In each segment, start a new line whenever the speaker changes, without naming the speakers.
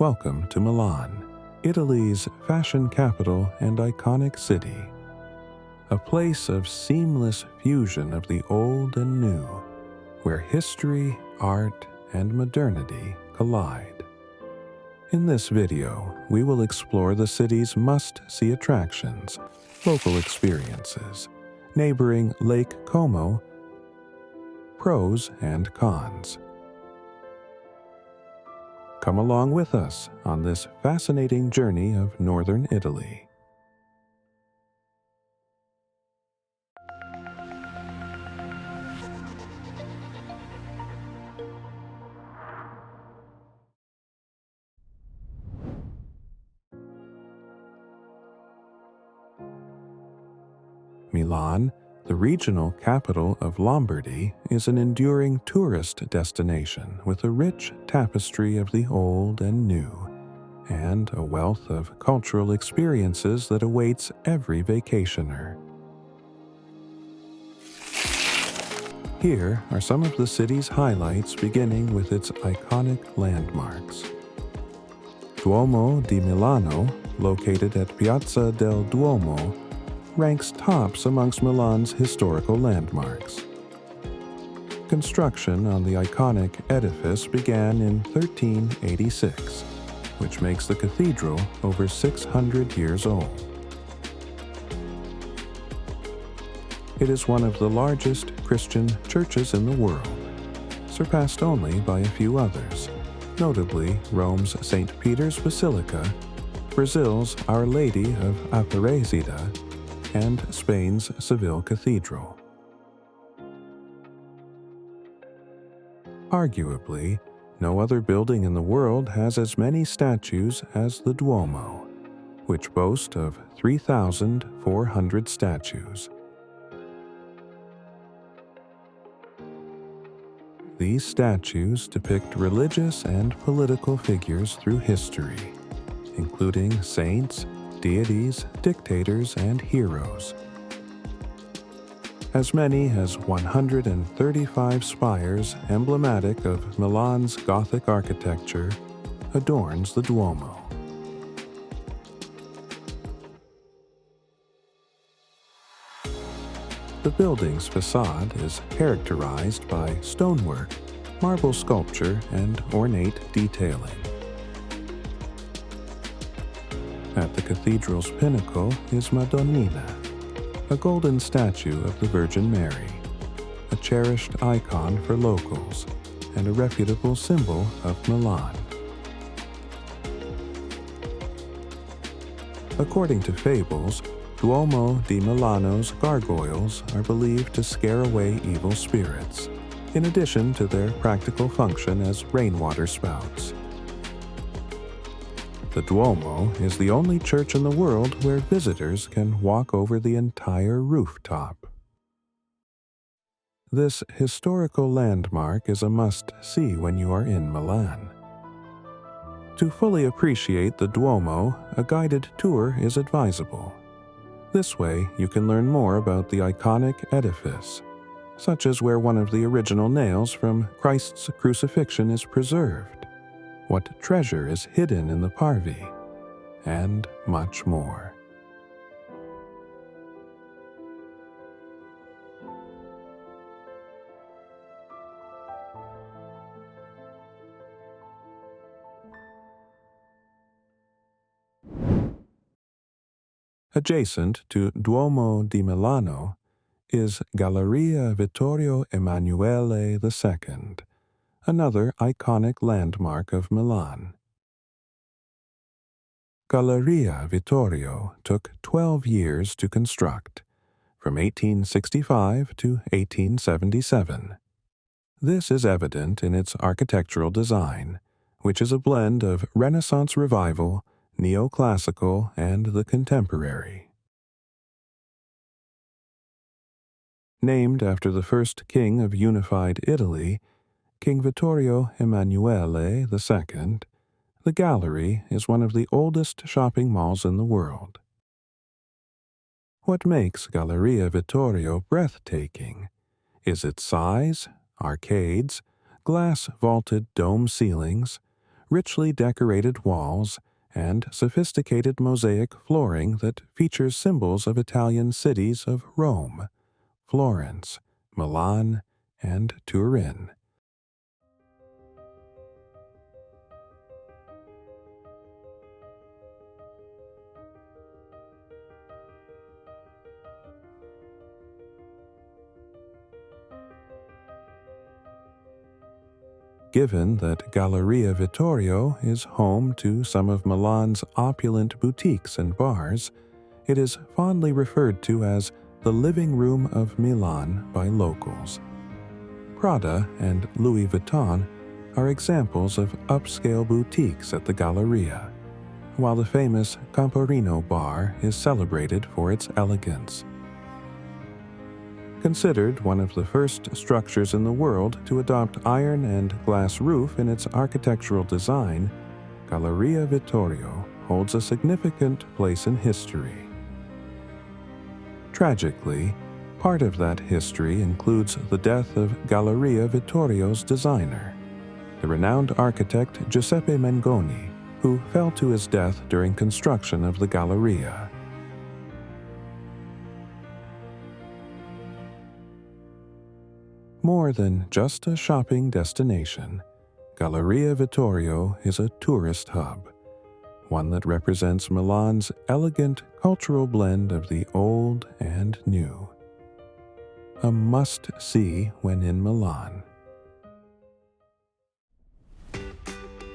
Welcome to Milan, Italy's fashion capital and iconic city. A place of seamless fusion of the old and new, where history, art, and modernity collide. In this video, we will explore the city's must-see attractions, local experiences, neighboring Lake Como, pros and cons. Come along with us on this fascinating journey of northern Italy. Milan, the regional capital of Lombardy, is an enduring tourist destination with a rich tapestry of the old and new, and a wealth of cultural experiences that awaits every vacationer. Here are some of the city's highlights, beginning with its iconic landmarks. Duomo di Milano, located at Piazza del Duomo, ranks tops amongst Milan's historical landmarks. Construction on the iconic edifice began in 1386, which makes the cathedral over 600 years old. It is one of the largest Christian churches in the world, surpassed only by a few others, notably Rome's St. Peter's Basilica, Brazil's Our Lady of Aparecida, and Spain's Seville Cathedral. Arguably, no other building in the world has as many statues as the Duomo, which boasts of 3,400 statues. These statues depict religious and political figures through history, including saints, deities, dictators, and heroes. As many as 135 spires emblematic of Milan's Gothic architecture adorns the Duomo. The building's facade is characterized by stonework, marble sculpture, and ornate detailing. At the cathedral's pinnacle is Madonnina, a golden statue of the Virgin Mary, a cherished icon for locals and a reputable symbol of Milan. According to fables, Duomo di Milano's gargoyles are believed to scare away evil spirits, in addition to their practical function as rainwater spouts. The Duomo is the only church in the world where visitors can walk over the entire rooftop. This historical landmark is a must-see when you are in Milan. To fully appreciate the Duomo, a guided tour is advisable. This way, you can learn more about the iconic edifice, such as where one of the original nails from Christ's crucifixion is preserved, what treasure is hidden in the Parvi, and much more. Adjacent to Duomo di Milano is Galleria Vittorio Emanuele II, another iconic landmark of Milan. Galleria Vittorio took 12 years to construct, from 1865 to 1877. This is evident in its architectural design, which is a blend of Renaissance revival, neoclassical, and the contemporary. Named after the first king of unified Italy, King Vittorio Emanuele II, the Gallery is one of the oldest shopping malls in the world. What makes Galleria Vittorio breathtaking is its size, arcades, glass-vaulted dome ceilings, richly decorated walls, and sophisticated mosaic flooring that features symbols of Italian cities of Rome, Florence, Milan, and Turin. Given that Galleria Vittorio is home to some of Milan's opulent boutiques and bars, it is fondly referred to as the living room of Milan by locals. Prada and Louis Vuitton are examples of upscale boutiques at the Galleria, while the famous Camporino bar is celebrated for its elegance. Considered one of the first structures in the world to adopt iron and glass roof in its architectural design, Galleria Vittorio holds a significant place in history. Tragically, part of that history includes the death of Galleria Vittorio's designer, the renowned architect Giuseppe Mengoni, who fell to his death during construction of the Galleria. More than just a shopping destination, Galleria Vittorio is a tourist hub, one that represents Milan's elegant cultural blend of the old and new. A must-see when in Milan.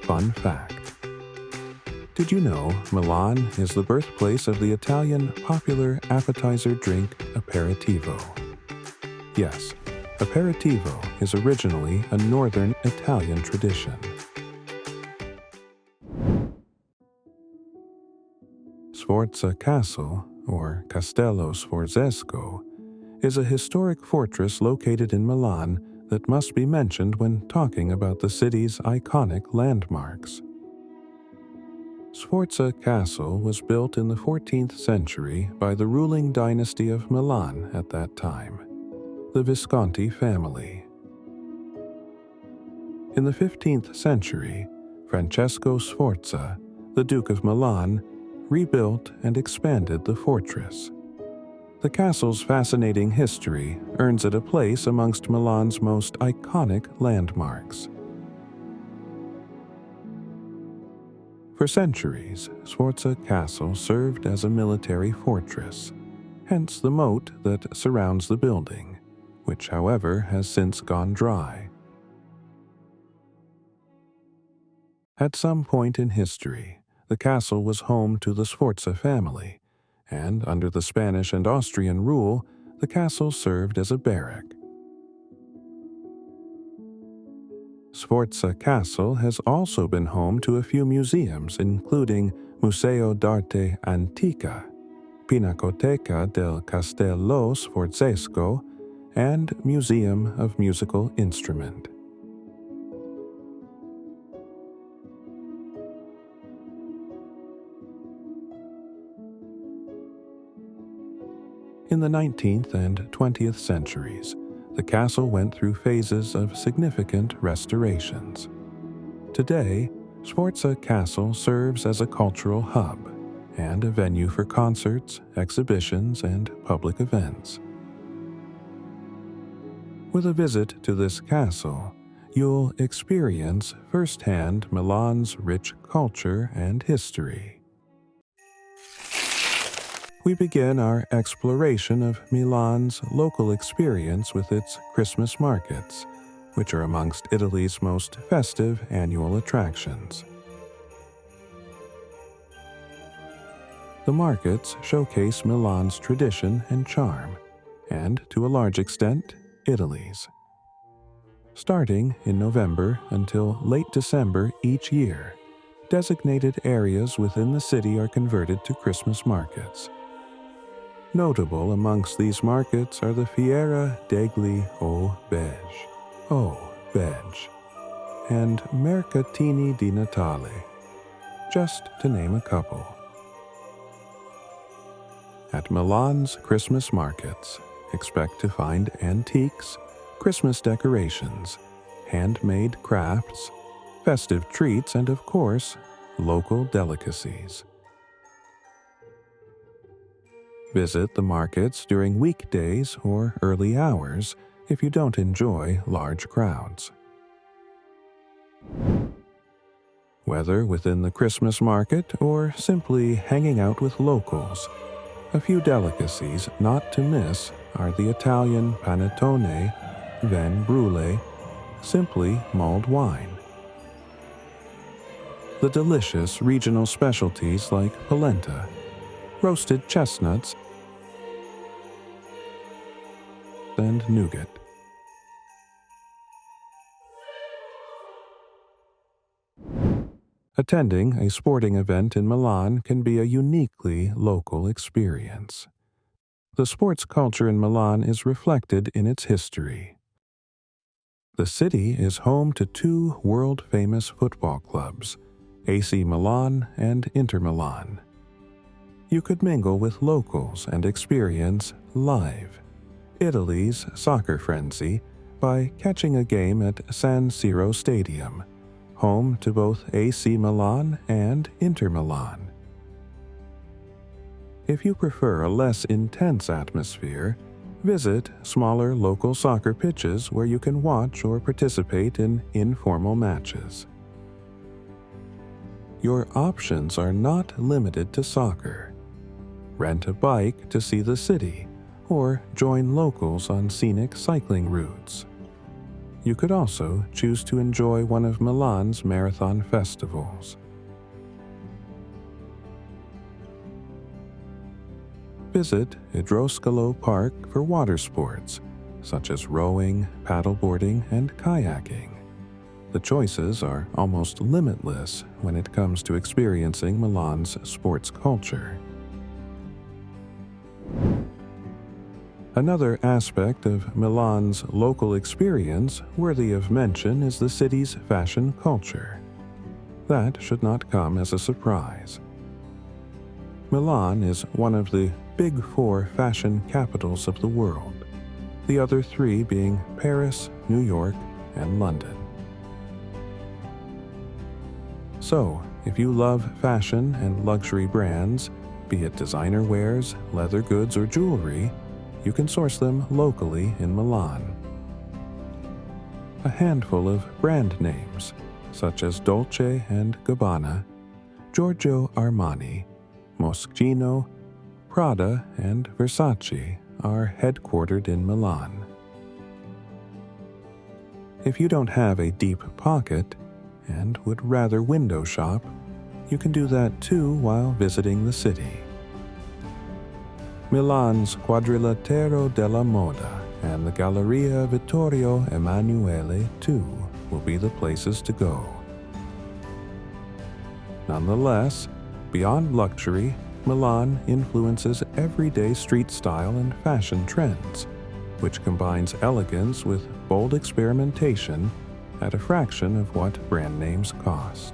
Fun fact: did you know Milan is the birthplace of the Italian popular appetizer drink aperitivo? Yes, aperitivo is originally a northern Italian tradition. Sporza Castle, or Castello Sforzesco, is a historic fortress located in Milan that must be mentioned when talking about the city's iconic landmarks. Sporza Castle was built in the 14th century by the ruling dynasty of Milan at that time, the Visconti family. In the 15th century, Francesco Sforza, the Duke of Milan, rebuilt and expanded the fortress. The castle's fascinating history earns it a place amongst Milan's most iconic landmarks. For centuries, Sporza Castle served as a military fortress, hence the moat that surrounds the building, which, however, has since gone dry. At some point in history, the castle was home to the Sforza family, and under the Spanish and Austrian rule, the castle served as a barrack. Sporza Castle has also been home to a few museums, including Museo d'Arte Antica, Pinacoteca del Castello Sforzesco, and Museum of Musical Instrument. In the 19th and 20th centuries, the castle went through phases of significant restorations. Today, Sporza Castle serves as a cultural hub and a venue for concerts, exhibitions, and public events. With a visit to this castle, you'll experience firsthand Milan's rich culture and history. We begin our exploration of Milan's local experience with its Christmas markets, which are amongst Italy's most festive annual attractions. The markets showcase Milan's tradition and charm, and to a large extent, Italy's. Starting in November until late December each year, designated areas within the city are converted to Christmas markets. Notable amongst these markets are the Fiera degli O Beggi, and Mercatini di Natale, just to name a couple. At Milan's Christmas markets, expect to find antiques, Christmas decorations, handmade crafts, festive treats, and of course, local delicacies. Visit the markets during weekdays or early hours if you don't enjoy large crowds. Whether within the Christmas market or simply hanging out with locals, a few delicacies not to miss are the Italian panettone, vin brûlé, simply mulled wine. The delicious regional specialties like polenta, roasted chestnuts, and nougat. Attending a sporting event in Milan can be a uniquely local experience. The sports culture in Milan is reflected in its history. The city is home to two world-famous football clubs, AC Milan and Inter Milan. You could mingle with locals and experience live Italy's soccer frenzy by catching a game at San Siro Stadium, home to both AC Milan and Inter Milan. If you prefer a less intense atmosphere, visit smaller local soccer pitches where you can watch or participate in informal matches. Your options are not limited to soccer. Rent a bike to see the city, or join locals on scenic cycling routes. You could also choose to enjoy one of Milan's marathon festivals. Visit Idroscalo Park for water sports, such as rowing, paddleboarding, and kayaking. The choices are almost limitless when it comes to experiencing Milan's sports culture. Another aspect of Milan's local experience worthy of mention is the city's fashion culture. That should not come as a surprise. Milan is one of the big four fashion capitals of the world, the other three being Paris, New York, and London. So, if you love fashion and luxury brands, be it designer wares, leather goods, or jewelry, you can source them locally in Milan. A handful of brand names, such as Dolce & Gabbana, Giorgio Armani, Moschino, Prada, and Versace, are headquartered in Milan. If you don't have a deep pocket and would rather window shop, you can do that too while visiting the city. Milan's Quadrilatero della Moda and the Galleria Vittorio Emanueli, too, will be the places to go. Nonetheless, beyond luxury, Milan influences everyday street style and fashion trends, which combines elegance with bold experimentation at a fraction of what brand names cost.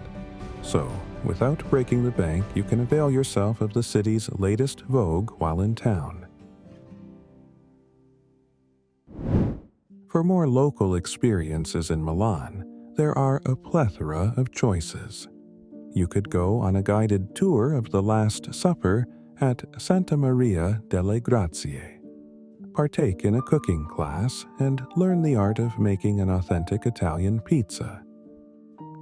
So, without breaking the bank, you can avail yourself of the city's latest vogue while in town. For more local experiences in Milan, there are a plethora of choices. You could go on a guided tour of the Last Supper at Santa Maria delle Grazie, partake in a cooking class, and learn the art of making an authentic Italian pizza.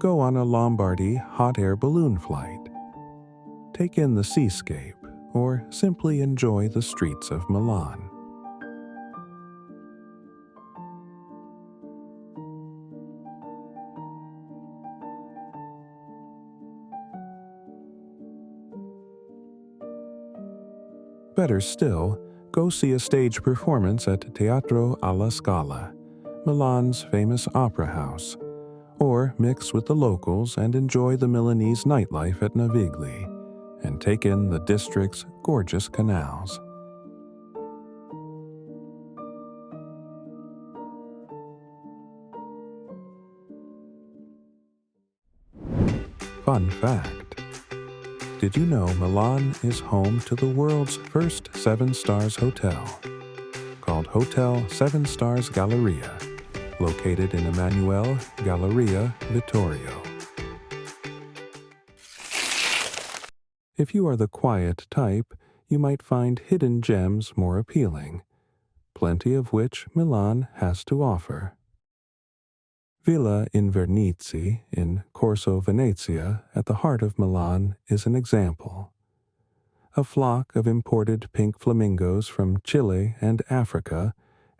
Go on a Lombardy hot air balloon flight. Take in the seascape, or simply enjoy the streets of Milan. Better still, go see a stage performance at Teatro alla Scala, Milan's famous opera house, or mix with the locals and enjoy the Milanese nightlife at Navigli, and take in the district's gorgeous canals. Fun fact: did you know Milan is home to the world's first 7 stars hotel, called Hotel 7 Stars Galleria, located in Emanuele, Galleria, Vittorio. If you are the quiet type, you might find hidden gems more appealing, plenty of which Milan has to offer. Villa Invernizzi in Corso Venezia at the heart of Milan is an example. A flock of imported pink flamingos from Chile and Africa,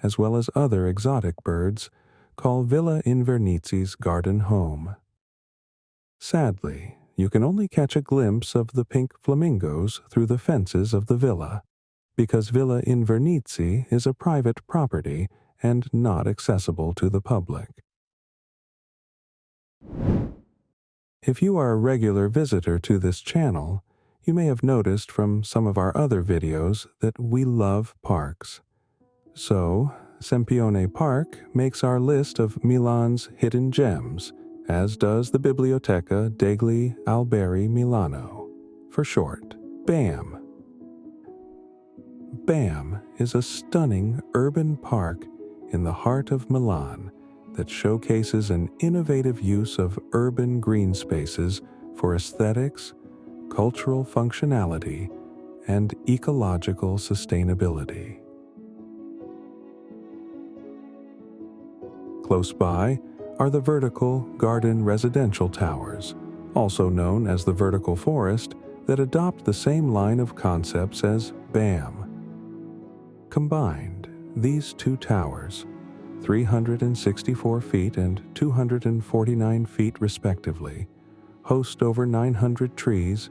as well as other exotic birds, call Villa Invernizzi's garden home. Sadly, you can only catch a glimpse of the pink flamingos through the fences of the villa, because Villa Invernizzi is a private property and not accessible to the public. If you are a regular visitor to this channel, you may have noticed from some of our other videos that we love parks. So, Sempione Park makes our list of Milan's hidden gems, as does the Biblioteca degli Alberi Milano, for short, BAM. BAM is a stunning urban park in the heart of Milan that showcases an innovative use of urban green spaces for aesthetics, cultural functionality, and ecological sustainability. Close by are the vertical garden residential towers, also known as the vertical forest, that adopt the same line of concepts as BAM. Combined, these two towers, 364 feet and 249 feet respectively, host over 900 trees,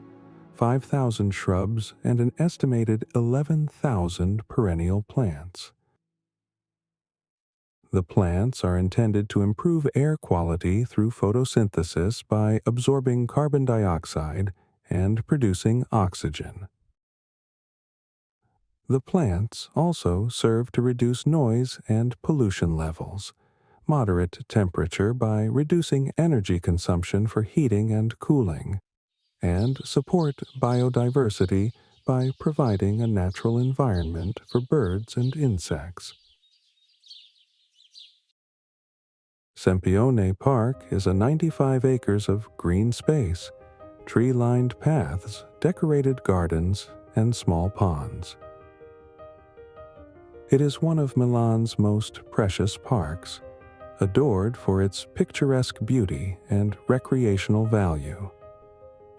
5,000 shrubs, and an estimated 11,000 perennial plants. The plants are intended to improve air quality through photosynthesis by absorbing carbon dioxide and producing oxygen. The plants also serve to reduce noise and pollution levels, moderate temperature by reducing energy consumption for heating and cooling, and support biodiversity by providing a natural environment for birds and insects. Sempione Park is a 95 acres of green space, tree-lined paths, decorated gardens, and small ponds. It is one of Milan's most precious parks, adored for its picturesque beauty and recreational value.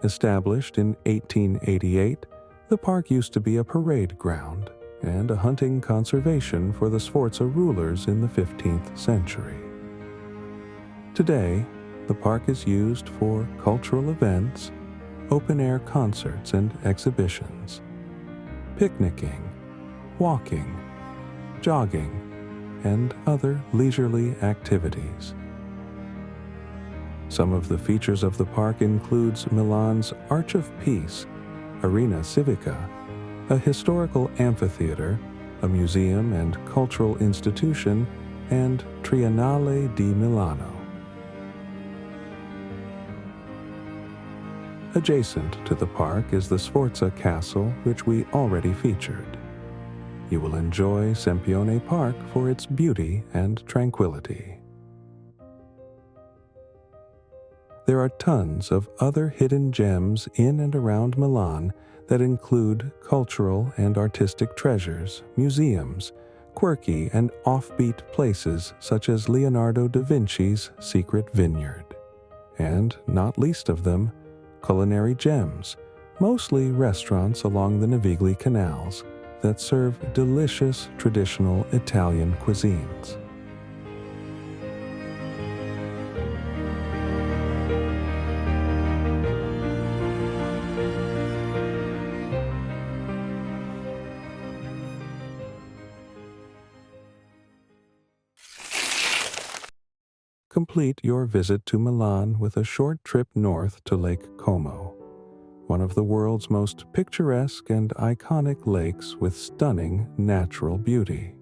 Established in 1888, the park used to be a parade ground and a hunting conservation for the Sforza rulers in the 15th century. Today, the park is used for cultural events, open-air concerts and exhibitions, picnicking, walking, jogging, and other leisurely activities. Some of the features of the park includes Milan's Arch of Peace, Arena Civica, a historical amphitheater, a museum and cultural institution, and Triennale di Milano. Adjacent to the park is the Sporza Castle, which we already featured. You will enjoy Sempione Park for its beauty and tranquility. There are tons of other hidden gems in and around Milan that include cultural and artistic treasures, museums, quirky and offbeat places such as Leonardo da Vinci's Secret Vineyard, and, not least of them, culinary gems, mostly restaurants along the Navigli canals, that serve delicious traditional Italian cuisines. Complete your visit to Milan with a short trip north to Lake Como, one of the world's most picturesque and iconic lakes with stunning natural beauty.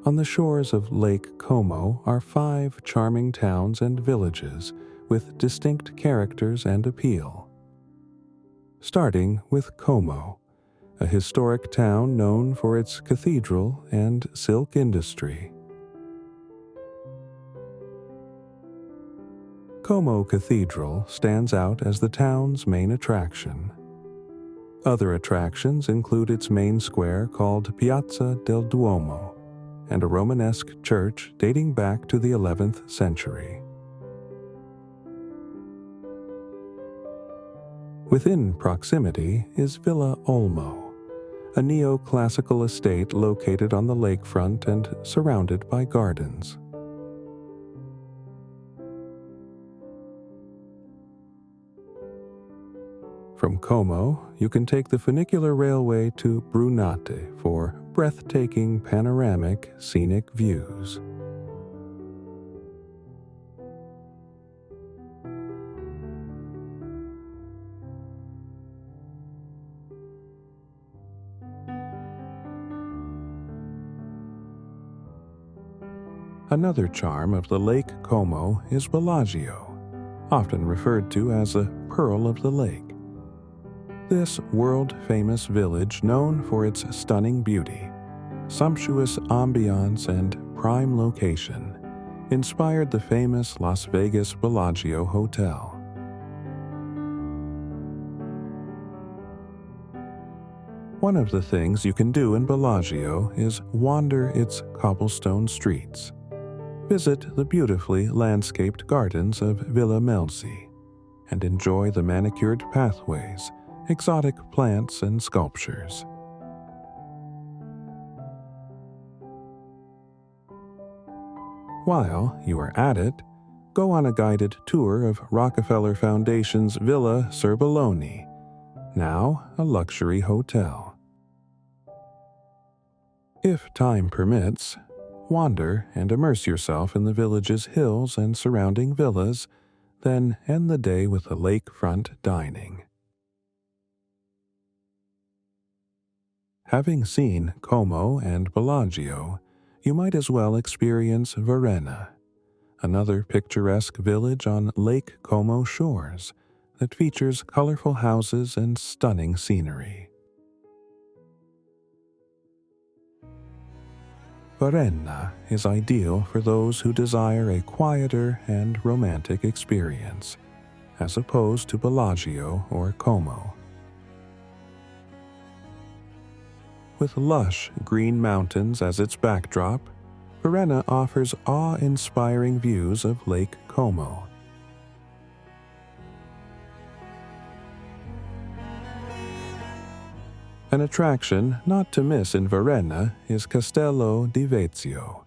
On the shores of Lake Como are 5 charming towns and villages with distinct characters and appeal. Starting with Como, a historic town known for its cathedral and silk industry. Como Cathedral stands out as the town's main attraction. Other attractions include its main square called Piazza del Duomo and a Romanesque church dating back to the 11th century. Within proximity is Villa Olmo, a neoclassical estate located on the lakefront and surrounded by gardens. From Como, you can take the funicular railway to Brunate for breathtaking panoramic scenic views. Another charm of the Lake Como is Bellagio, often referred to as a pearl of the lake. This world-famous village, known for its stunning beauty, sumptuous ambiance, and prime location, inspired the famous Las Vegas Bellagio Hotel. One of the things you can do in Bellagio is wander its cobblestone streets. Visit the beautifully landscaped gardens of Villa Melzi and enjoy the manicured pathways, exotic plants, and sculptures. While you are at it, go on a guided tour of Rockefeller Foundation's Villa Serbelloni, now a luxury hotel. If time permits, wander and immerse yourself in the village's hills and surrounding villas, then end the day with a lakefront dining. Having seen Como and Bellagio, you might as well experience Verena, another picturesque village on Lake Como shores that features colorful houses and stunning scenery. Verena is ideal for those who desire a quieter and romantic experience, as opposed to Bellagio or Como. With lush green mountains as its backdrop, Verena offers awe-inspiring views of Lake Como. An attraction not to miss in Verena is Castello di Vezio,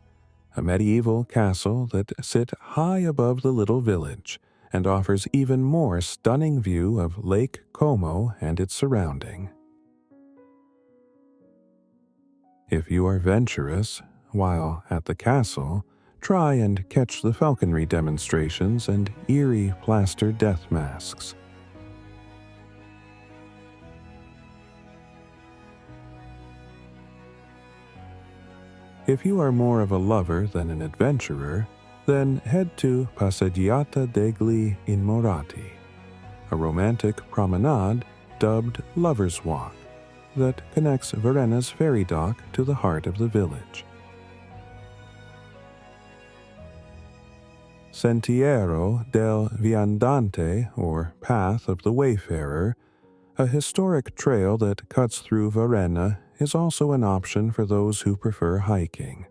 a medieval castle that sits high above the little village and offers even more stunning view of Lake Como and its surrounding. If you are venturous, while at the castle, try and catch the falconry demonstrations and eerie plaster death masks. If you are more of a lover than an adventurer, then head to Passeggiata degli Innamorati, a romantic promenade dubbed Lover's Walk that connects Verena's ferry dock to the heart of the village. Sentiero del Viandante, or Path of the Wayfarer, a historic trail that cuts through Verena, is also an option for those who prefer hiking.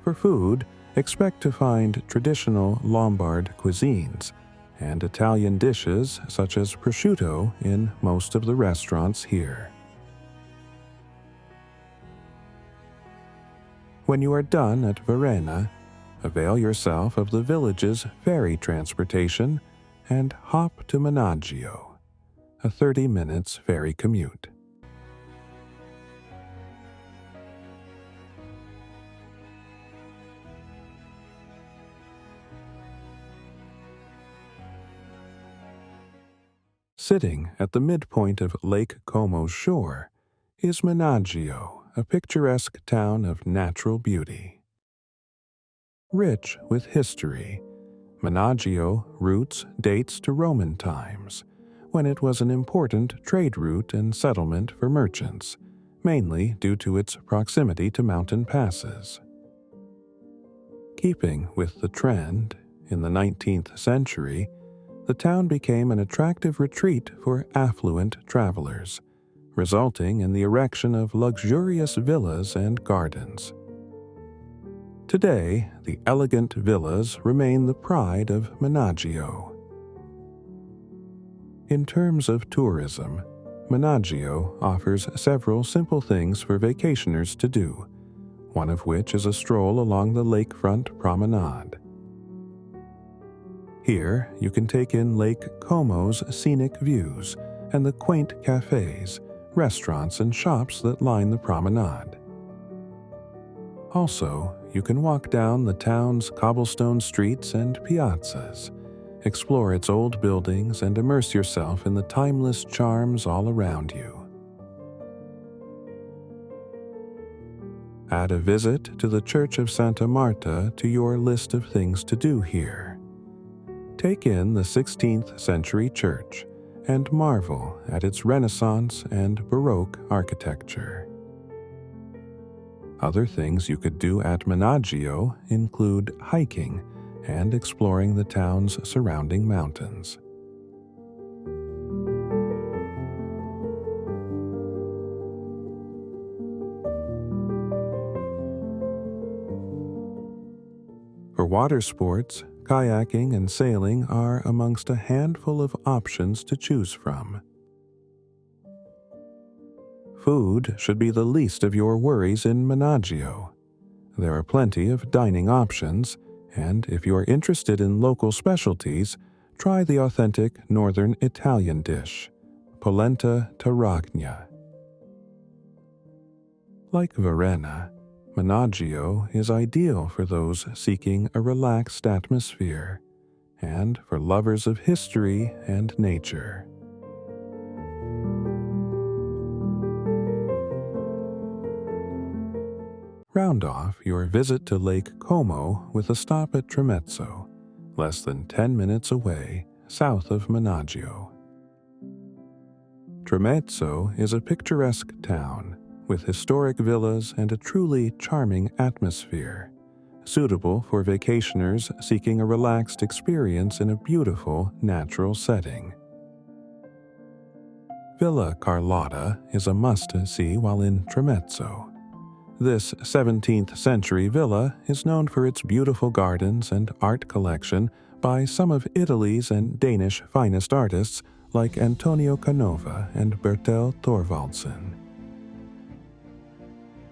For food, expect to find traditional Lombard cuisines and Italian dishes such as prosciutto in most of the restaurants here. When you are done at Verena, avail yourself of the village's ferry transportation and hop to Menaggio, a 30 minutes ferry commute. Sitting at the midpoint of Lake Como's shore is Menaggio, a picturesque town of natural beauty. Rich with history, Menaggio roots dates to Roman times, when it was an important trade route and settlement for merchants, mainly due to its proximity to mountain passes. Keeping with the trend, in the 19th century, the town became an attractive retreat for affluent travelers, resulting in the erection of luxurious villas and gardens. Today, the elegant villas remain the pride of Menaggio. In terms of tourism, Menaggio offers several simple things for vacationers to do, one of which is a stroll along the lakefront promenade. Here, you can take in Lake Como's scenic views and the quaint cafes, restaurants, and shops that line the promenade. Also, you can walk down the town's cobblestone streets and piazzas, explore its old buildings, and immerse yourself in the timeless charms all around you. Add a visit to the Church of Santa Marta to your list of things to do here. Take in the 16th century church and marvel at its Renaissance and Baroque architecture. Other things you could do at Menaggio include hiking and exploring the town's surrounding mountains. For water sports, kayaking and sailing are amongst a handful of options to choose from. Food should be the least of your worries in Menaggio. There are plenty of dining options, and if you are interested in local specialties, try the authentic northern Italian dish, polenta taragna. Like Verena, Menaggio is ideal for those seeking a relaxed atmosphere, and for lovers of history and nature. Round off your visit to Lake Como with a stop at Treto, less than 10 minutes away, south of Menaggio. Treto is a picturesque town with historic villas and a truly charming atmosphere, suitable for vacationers seeking a relaxed experience in a beautiful natural setting. Villa Carlotta is a must-see while in Treto. This 17th century villa is known for its beautiful gardens and art collection by some of Italy's and Danish finest artists like Antonio Canova and Bertel Thorvaldsen.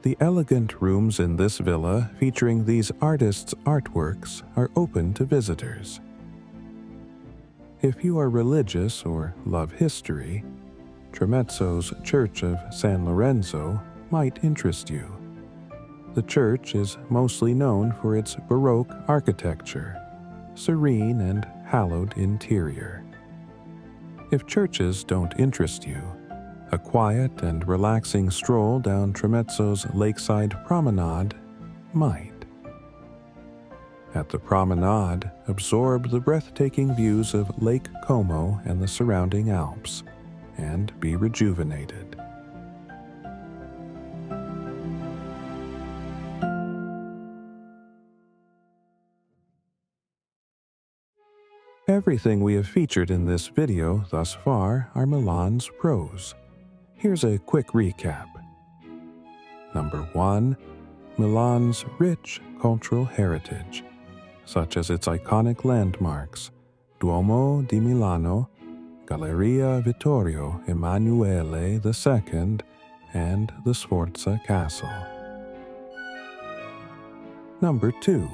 The elegant rooms in this villa featuring these artists' artworks are open to visitors. If you are religious or love history, Tremezzo's Church of San Lorenzo might interest you. The church is mostly known for its Baroque architecture, serene and hallowed interior. If churches don't interest you, a quiet and relaxing stroll down Tremezzo's lakeside promenade might. At the promenade, absorb the breathtaking views of Lake Como and the surrounding Alps, and be rejuvenated. Everything we have featured in this video thus far are Milan's pros. Here's a quick recap. Number 1. Milan's rich cultural heritage, such as its iconic landmarks, Duomo di Milano, Galleria Vittorio Emanueli II, and the Sporza Castle. Number 2.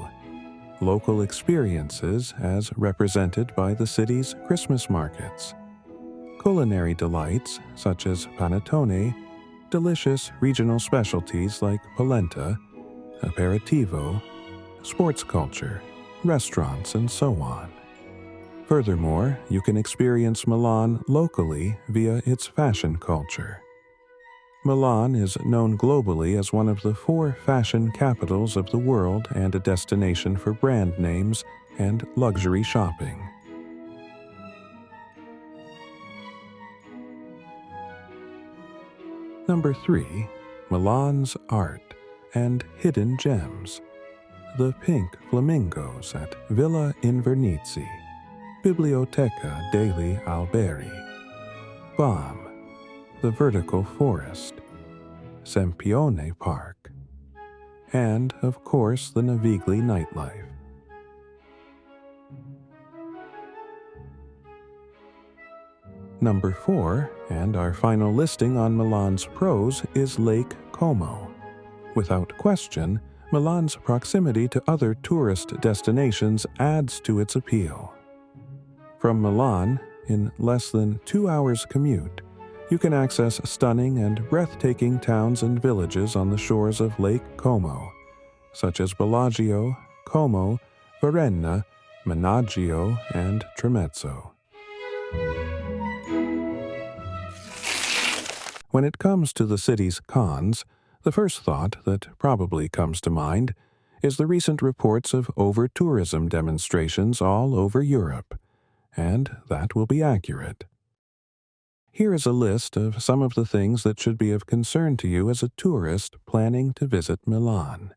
Local experiences as represented by the city's Christmas markets. Culinary delights such as panettone, delicious regional specialties like polenta, aperitivo, sports culture, restaurants, and so on. Furthermore, you can experience Milan locally via its fashion culture. Milan is known globally as one of the 4 fashion capitals of the world and a destination for brand names and luxury shopping. Number 3. Milan's art and hidden gems. The pink flamingos at Villa Invernizzi, Biblioteca degli Alberi, BAM, the vertical forest, Siena Park, and, of course, the Navigli nightlife. Number 4, and our final listing on Milan's pros, is Lake Como. Without question, Milan's proximity to other tourist destinations adds to its appeal. From Milan, in less than 2 hours commute, you can access stunning and breathtaking towns and villages on the shores of Lake Como, such as Bellagio, Como, Verena, Manio, and Treto. When it comes to the city's cons, the first thought that probably comes to mind is the recent reports of over-tourism demonstrations all over Europe, and that will be accurate. Here is a list of some of the things that should be of concern to you as a tourist planning to visit Milan.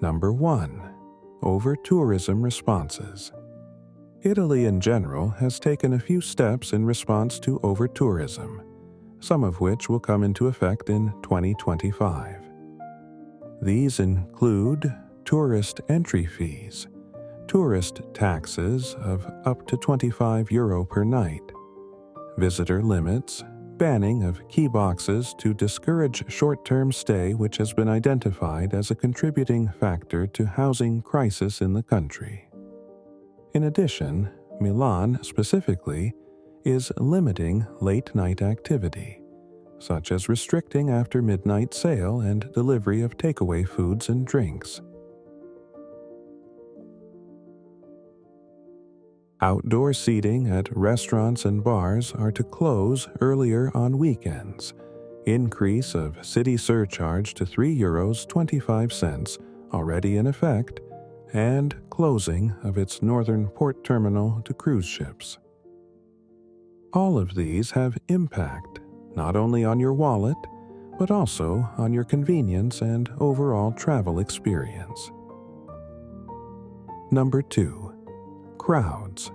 Number 1. Over-tourism responses. Italy in general has taken a few steps in response to over-tourism, some of which will come into effect in 2025. These include tourist entry fees, tourist taxes of up to €25 per night, visitor limits, banning of key boxes to discourage short-term stay, which has been identified as a contributing factor to housing crisis in the country. In addition, Milan specifically is limiting late-night activity, such as restricting after-midnight sale and delivery of takeaway foods and drinks. Outdoor seating at restaurants and bars are to close earlier on weekends. Increase of city surcharge to €3.25 already in effect, and closing of its northern port terminal to cruise ships. All of these have impact, not only on your wallet, but also on your convenience and overall travel experience. Number 2. Crowds.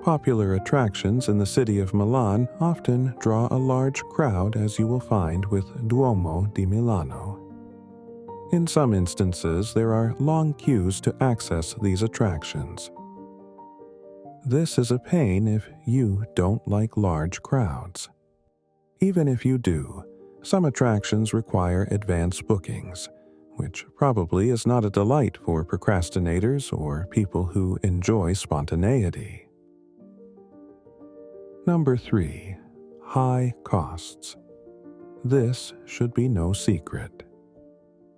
Popular attractions in the city of Milan often draw a large crowd, as you will find with Duomo di Milano. In some instances, there are long queues to access these attractions. This is a pain if you don't like large crowds. Even if you do, some attractions require advance bookings, which probably is not a delight for procrastinators or people who enjoy spontaneity. Number 3. High costs. This should be no secret.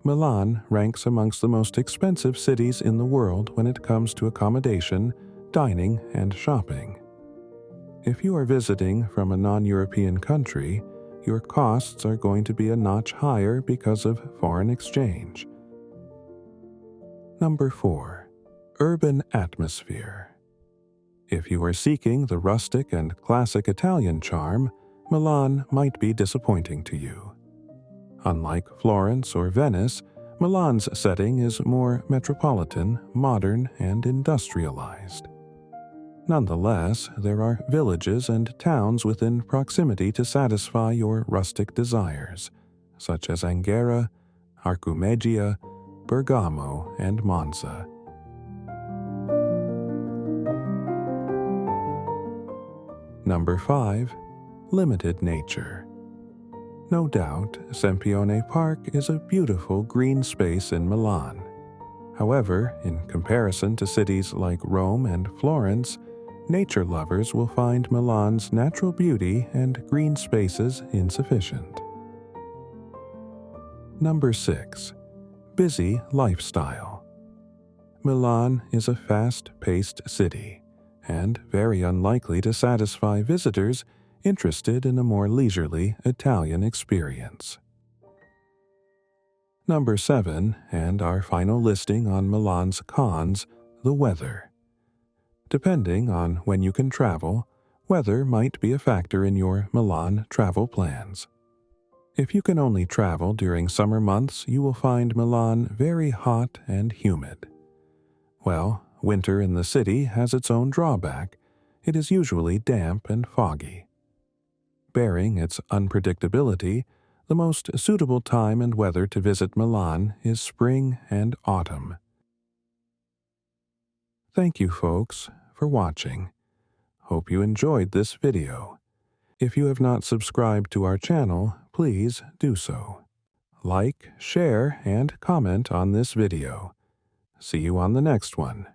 Milan ranks amongst the most expensive cities in the world when it comes to accommodation, dining, and shopping. If you are visiting from a non-European country, your costs are going to be a notch higher because of foreign exchange. Number 4. Urban atmosphere. If you are seeking the rustic and classic Italian charm, Milan might be disappointing to you. Unlike Florence or Venice, Milan's setting is more metropolitan, modern, and industrialized. Nonetheless, there are villages and towns within proximity to satisfy your rustic desires, such as Angera, Arcumegia, Bergamo, and Monza. Number 5. Limited nature. No doubt, Siena Park is a beautiful green space in Milan. However, in comparison to cities like Rome and Florence, nature lovers will find Milan's natural beauty and green spaces insufficient. Number 6. Busy lifestyle. Milan is a fast-paced city, and very unlikely to satisfy visitors interested in a more leisurely Italian experience. Number 7, and our final listing on Milan's cons, the weather. Depending on when you can travel, weather might be a factor in your Milan travel plans. If you can only travel during summer months, you will find Milan very hot and humid. Well, winter in the city has its own drawback. It is usually damp and foggy. Bearing its unpredictability, the most suitable time and weather to visit Milan is spring and autumn. Thank you, folks, for watching. Hope you enjoyed this video. If you have not subscribed to our channel, please do so. Like, share, and comment on this video. See you on the next one.